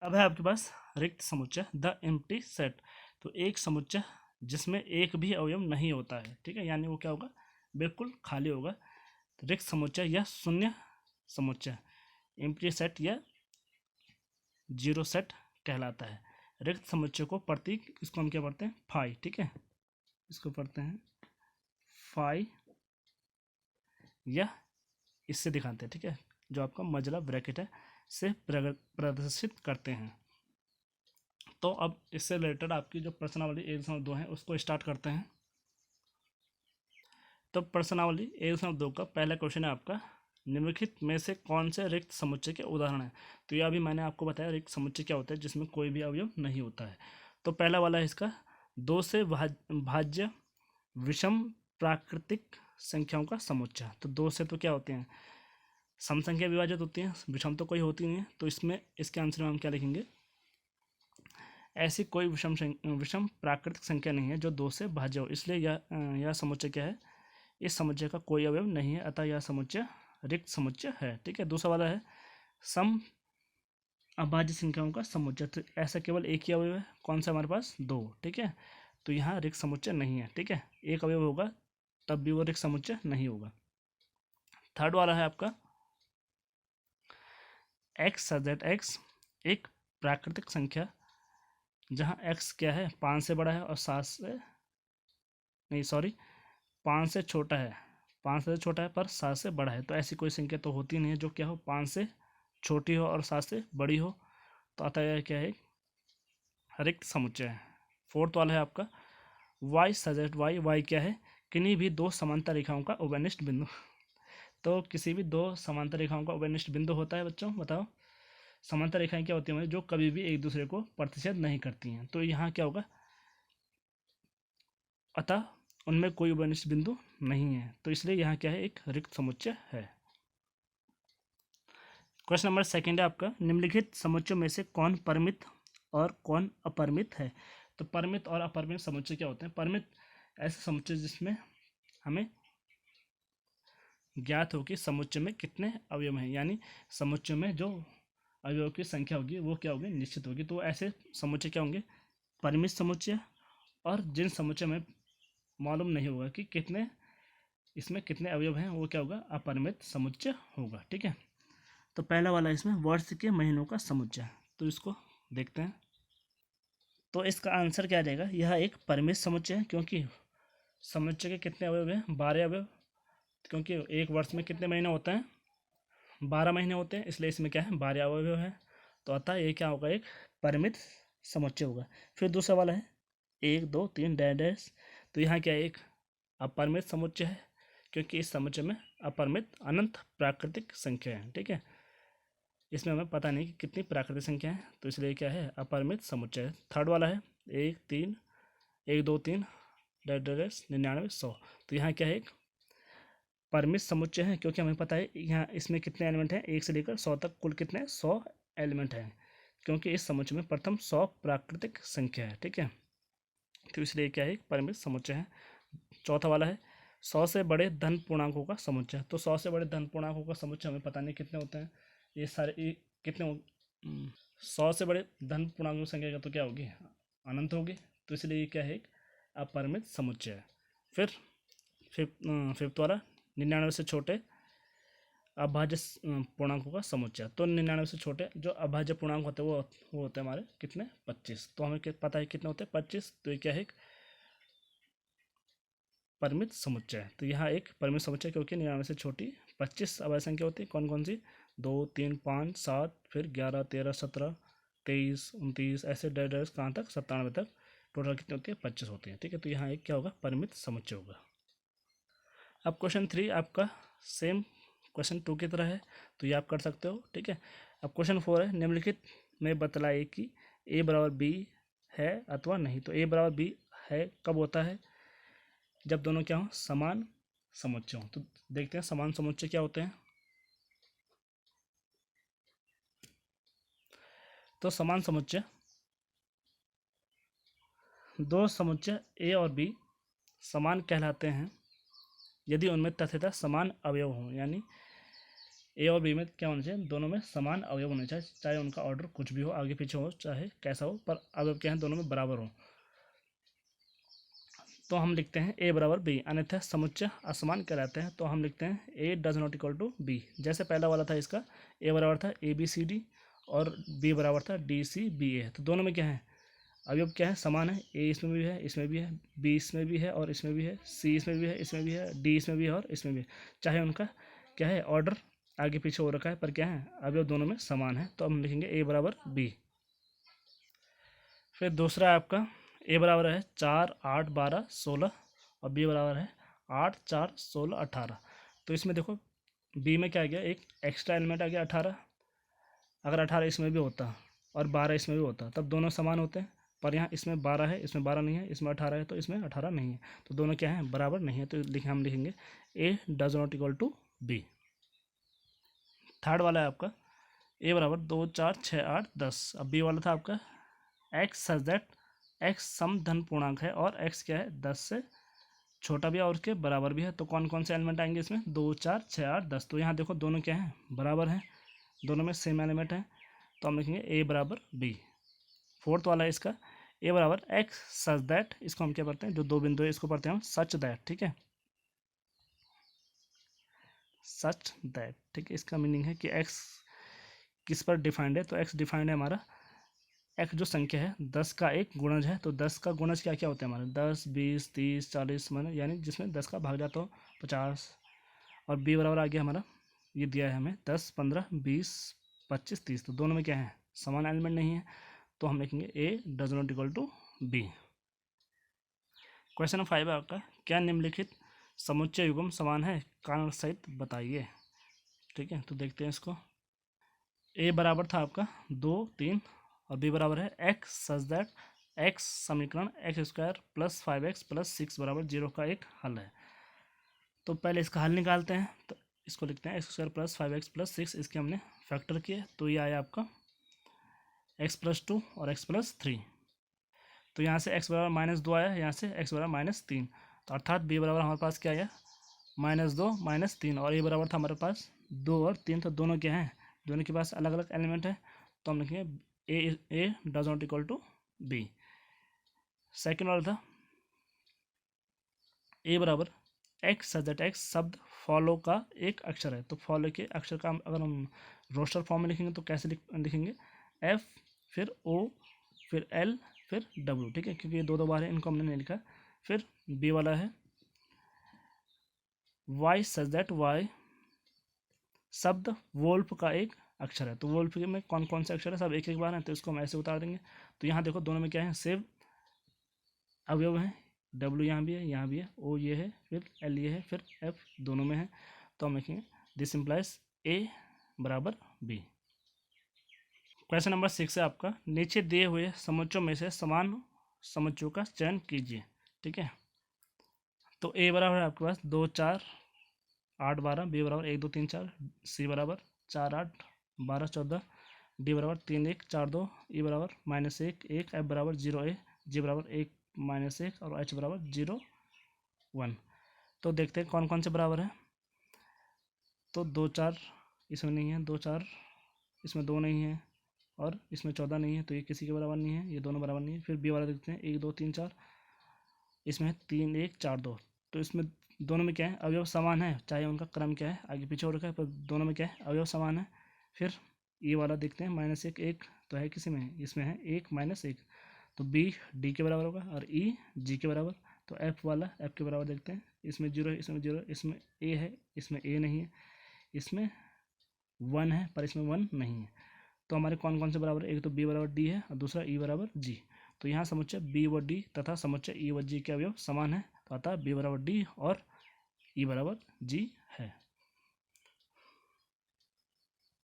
अब है आपके पास रिक्त समुच्चय द एम्प्टी सेट। तो एक समुच्चय जिसमें एक भी अवयव नहीं होता है, ठीक है, यानी वो क्या होगा, बिल्कुल खाली होगा। तो रिक्त समुच्चय या शून्य समुच्चय एम्प्टी सेट या जीरो सेट कहलाता है। रिक्त समुच्चय को प्रतीक, इसको हम क्या पढ़ते हैं, फाई, ठीक है, इसको पढ़ते हैं फाई या इससे दिखाते हैं, ठीक है, जो आपका मजला ब्रैकेट है से प्रदर्शित करते हैं। तो अब इससे रिलेटेड आपकी जो प्रश्नावली 1.2 है उसको स्टार्ट करते हैं। तो प्रश्नावली 1.2 का पहला क्वेश्चन है आपका, निम्नलिखित में से कौन से रिक्त समुच्चय के उदाहरण हैं। तो यह अभी मैंने आपको बताया रिक्त समुच्चय क्या होता है, जिसमें कोई भी अवयव नहीं होता है। तो पहला वाला है इसका, दो से भाज्य विषम प्राकृतिक संख्याओं का समुच्चय। तो दो से तो क्या होते हैं, सम संख्या विभाजित होती है, विषम तो कोई होती नहीं है। तो इसमें इसके आंसर में हम क्या लिखेंगे, ऐसी कोई विषम प्राकृतिक संख्या नहीं है जो दो से भाज्य हो, इसलिए यह समुच्चय क्या है, इस समुच्चय का कोई अवयव नहीं है, अतः यह समुच्चय रिक्त समुच्चय है, ठीक है। दूसरा वाला है सम अभाज्य संख्याओं का समुच्चय। तो ऐसा केवल एक ही अवयव है, कौन सा हमारे पास, दो, ठीक है। तो यहाँ रिक्त समुच्चय नहीं है, ठीक है, एक अवयव होगा तब भी वो रिक्त समुच्चय नहीं होगा। थर्ड वाला है आपका एक्स सजेट एक्स एक प्राकृतिक संख्या जहाँ x क्या है, 5 से बड़ा है और 7 से, नहीं सॉरी, 5 से छोटा है, 5 से छोटा है पर 7 से बड़ा है। तो ऐसी कोई संख्या तो होती नहीं है जो क्या हो, 5 से छोटी हो और 7 से बड़ी हो। तो अतः यह क्या है, रिक्त समुच्चय है। फोर्थ वाला है आपका वाई सजेट वाई, वाई क्या है, किन्हीं भी दो समांतर रेखाओं का उभयनिष्ठ बिंदु। तो किसी भी दो समांतर रेखाओं का उभयनिष्ठ बिंदु होता है बच्चों, बताओ। समांतर रेखाएं क्या होती हैं, जो कभी भी एक दूसरे को प्रतिच्छेद नहीं करती हैं। तो यहाँ क्या होगा, अतः उनमें कोई उभयनिष्ठ बिंदु नहीं है, तो इसलिए यहाँ क्या है, एक रिक्त समुच्चय है। क्वेश्चन नंबर सेकंड है आपका, निम्नलिखित समुच्चयों में से कौन परिमित और कौन अपरिमित है। तो परिमित और अपरिमित समुच्चय क्या होते हैं, परिमित ऐसे समुच्चय जिसमें हमें ज्ञात हो कि समुच्चय में कितने अवयव हैं, यानी समुच्चय में जो अवयव की संख्या होगी वो क्या होगी, निश्चित होगी। तो ऐसे समुच्चय क्या होंगे, परिमित समुच्चय। और जिन समुच्चय में मालूम नहीं होगा कि कितने, इसमें कितने अवयव हैं, वो क्या होगा, अपरिमित समुच्चय होगा, ठीक है। तो पहला वाला इसमें वर्ष के महीनों का समुच्चय, तो इसको देखते हैं। तो इसका आंसर क्या रहेगा, यह एक परिमित समुच्चय है, क्योंकि समुच्चय के कितने अवयव हैं, 12 अवयव, क्योंकि एक वर्ष में कितने महीने होते हैं, 12 महीने होते हैं, इसलिए इसमें क्या है, 12 अवयव है। तो अतः ये क्या होगा, एक परिमित समुच्चय होगा। फिर दूसरा वाला है 1 2 3 डैश डैश। तो यहाँ क्या है, एक अपरिमित समुच्चय है, क्योंकि इस समुच्चय में अपरिमित अनंत प्राकृतिक संख्या है, ठीक है। इसमें हमें पता नहीं कि कितनी प्राकृतिक संख्या है, तो इसलिए क्या है, अपरिमित समुच्चय। थर्ड वाला है 1 3 1 2 3 डैश डैश 99 100। तो यहाँ क्या है, एक परिमित समुच्चय है, क्योंकि हमें पता है यहाँ इसमें कितने एलिमेंट हैं, 1 से लेकर 100 तक कुल कितने, 100 एलिमेंट हैं, क्योंकि इस समुच्चय में प्रथम 100 प्राकृतिक संख्या है, ठीक है। तो इसलिए क्या है, एक परिमित समुच्चय है। चौथा वाला है 100 से बड़े धन पूर्णांकों का समुच्चय। तो 100 से बड़े धन पूर्णांकों का समुच्चय हमें पता नहीं कितने होते हैं, ये सारे कितने 100 से बड़े धन पूर्णांकों की संख्या का तो क्या होगी, अनंत होगी। तो इसलिए ये क्या है, एक अपरिमित समुच्चय है। फिर फिफ्थ वाला 99 से छोटे अभाज्य पूर्णांकों का समुच्चय। तो 99 से छोटे जो अभाज्य पूर्णांक होते हैं वो होते हैं हमारे कितने, 25। तो हमें पता है कितने होते हैं, 25। तो ये क्या है, एक परिमित समुच्चय है। तो यहाँ एक परिमित समुच्चय, क्योंकि 99 से छोटी 25 अभाज्य संख्या होती है, कौन कौन सी, 2 3 5 7 फिर 11 13 17 23 29 ऐसे डैश डैश कहाँ तक, 97 तक, टोटल कितनी होती है, 25 होती है, ठीक है। तो यहाँ एक क्या होगा, परिमित समुच्चय होगा। अब क्वेश्चन 3 आपका सेम क्वेश्चन 2 की तरह है, तो ये आप कर सकते हो, ठीक है। अब क्वेश्चन 4 है, निम्नलिखित में बतलाइए कि a बराबर b है अथवा नहीं। तो a बराबर b है कब होता है, जब दोनों क्या हो, समान समुच्चय हो। तो देखते हैं समान समुच्चय क्या होते हैं। तो समान समुच्चय, दो समुच्चय a और b समान कहलाते हैं यदि उनमें तथ्यतः समान अवयव हों, यानी ए और बी में क्या होना चाहिए, दोनों में समान अवयव होने चाहिए, चाहे उनका ऑर्डर कुछ भी हो, आगे पीछे हो, चाहे कैसा हो, पर अवयव क्या है, दोनों में बराबर हो। तो हम लिखते हैं ए बराबर बी, अन्यथा समुच्चय असमान कहलाते हैं। तो हम लिखते हैं A does not equal to B. जैसे पहला वाला था, इसका ए बराबर था ए बी सी डी और बी बराबर था डी सी बी ए। तो दोनों में क्या है, अवयव क्या है, समान है। ए इसमें भी है, इसमें भी है, बी इसमें भी है और इसमें भी है, सी इसमें भी है, इसमें भी है, डी इसमें भी है और इसमें भी है। चाहे उनका क्या है, ऑर्डर आगे पीछे हो रखा है, पर क्या है, अवयव दोनों में समान है। तो हम लिखेंगे ए बराबर बी। फिर दूसरा है आपका, ए बराबर है 4 8 12 16 और बी बराबर है 8 4 16 18। तो इसमें देखो बी में क्या आ गया, एक एक्स्ट्रा एलिमेंट आ गया 18। अगर 18 इसमें भी होता और 12 इसमें भी होता तब दोनों समान होते हैं, पर यहाँ इसमें 12 है, इसमें 12 नहीं है, इसमें 18 है, तो इसमें 18 नहीं है। तो दोनों क्या है, बराबर नहीं है। तो हम लिखेंगे A does not equal to B. Third वाला है आपका, ए बराबर 2 4 6 8 10। अब बी वाला था आपका एक्स सच दैट एक्स सम धन पूर्णांक है और एक्स क्या है, 10 से छोटा भी है और उसके बराबर भी है। तो कौन कौन से एलिमेंट आएंगे इसमें, 2 4 6 8 10। तो यहाँ देखो दोनों क्या है, बराबर हैं, दोनों में सेम एलिमेंट है। तो हम लिखेंगे ए बराबर बी। फोर्थ वाला है इसका, ए बराबर एक्स सच दैट, इसको हम क्या पढ़ते हैं, जो दो बिंदु है इसको पढ़ते हैं हम सच दैट, ठीक है, सच दैट, ठीक है। इसका मीनिंग है कि एक्स किस पर डिफाइंड है, तो एक्स डिफाइंड है हमारा, एक्स जो संख्या है 10 का एक गुणज है। तो 10 का गुणज क्या क्या होता है हमारे, 10 20 30 40 माने, यानी जिसमें 10 का भाग जाता हो 50। और बी बराबर आ गया हमारा, ये दिया है हमें 10 15 20 25 30। तो दोनों में क्या है, समान एलिमेंट नहीं है। तो हम लिखेंगे A does not equal to B. Question number 5 है आपका, क्या निम्नलिखित समुच्चय युग्म समान है, कारण सहित बताइए। ठीक है, तो देखते हैं इसको। ए बराबर था आपका 2 3 और बी बराबर है एक्स सच दैट एक्स समीकरण x square plus 5x plus 6 बराबर 0 का एक हल है। तो पहले इसका हल निकालते हैं। तो इसको लिखते हैं x square plus 5x plus 6, इसके हमने फैक्टर किए, तो ये आया आपका x प्लस 2 और x प्लस 3। तो यहाँ से x बराबर -2 आया, यहाँ से x बराबर -3। तो अर्थात b बराबर हमारे पास क्या आया, -2 -3। और ये बराबर था हमारे पास 2 और 3। तो दोनों क्या हैं, दोनों के पास अलग अलग एलिमेंट है। तो हम लिखेंगे A does not equal to B. Second वाला था ए बराबर एक्स सच दैट एक्स शब्द फॉलो का एक अक्षर है। तो फॉलो के अक्षर का अगर हम रोस्टर फॉर्म में लिखेंगे तो कैसे लिखेंगे, एफ फिर ओ फिर एल फिर डब्ल्यू, ठीक है, क्योंकि ये दो बार है, इनको हमने नहीं लिखा। फिर बी वाला है वाई सच दैट वाई शब्द वोल्फ का एक अक्षर है। तो वोल्फ में कौन कौन से अक्षर है, सब एक एक बार है, तो इसको हम ऐसे उतार देंगे। तो यहाँ देखो दोनों में क्या है, सेव अवयव है, डब्ल्यू यहाँ भी है, यहाँ भी है, ओ ये है, फिर एल ये है, फिर एफ दोनों में है। तो हम लिखेंगे दिस इम्प्लाइज ए बराबर बी। क्वेश्चन नंबर 6 है आपका, नीचे दिए हुए समुच्चयों में से समान समुच्चयों का चयन कीजिए। ठीक है, तो ए बराबर है आपके पास 2 4 8 12, बी बराबर 1 2 3 4, सी बराबर 4 8 12 14, डी बराबर 3 1 4 2, ई बराबर -1 1, एफ बराबर 0 ए, जी बराबर 1 -1 और एच बराबर 0 1। तो देखते हैं कौन कौन से बराबर है। तो 2 4 इसमें नहीं है, 2 4 इसमें 2 नहीं है और इसमें 14 नहीं है, तो ये किसी के बराबर नहीं है, ये दोनों बराबर नहीं है। फिर बी वाला देखते हैं 1 2 3 4, इसमें 3 1 4 2। तो इसमें दोनों में क्या है, अवयव समान है, चाहे उनका क्रम क्या है, आगे पीछे हो रखा है, पर दोनों में क्या है, अवयव समान है। फिर ये वाला देखते हैं -1 1, तो है किसी में, इसमें है 1 -1। तो बी डी के बराबर होगा और ई जी के बराबर। तो एफ वाला एफ के बराबर देखते हैं, इसमें 0 है, इसमें 0, इसमें ए है, इसमें ए नहीं है, इसमें 1 है पर इसमें 1 नहीं है। तो हमारे कौन कौन से बराबर है, एक तो बी बराबर डी है और दूसरा ई बराबर जी। तो यहाँ समुच्चय बी व डी तथा समुच्चय ई व जी के अवयव समान है, तो अतः बी बराबर डी और ई बराबर जी है।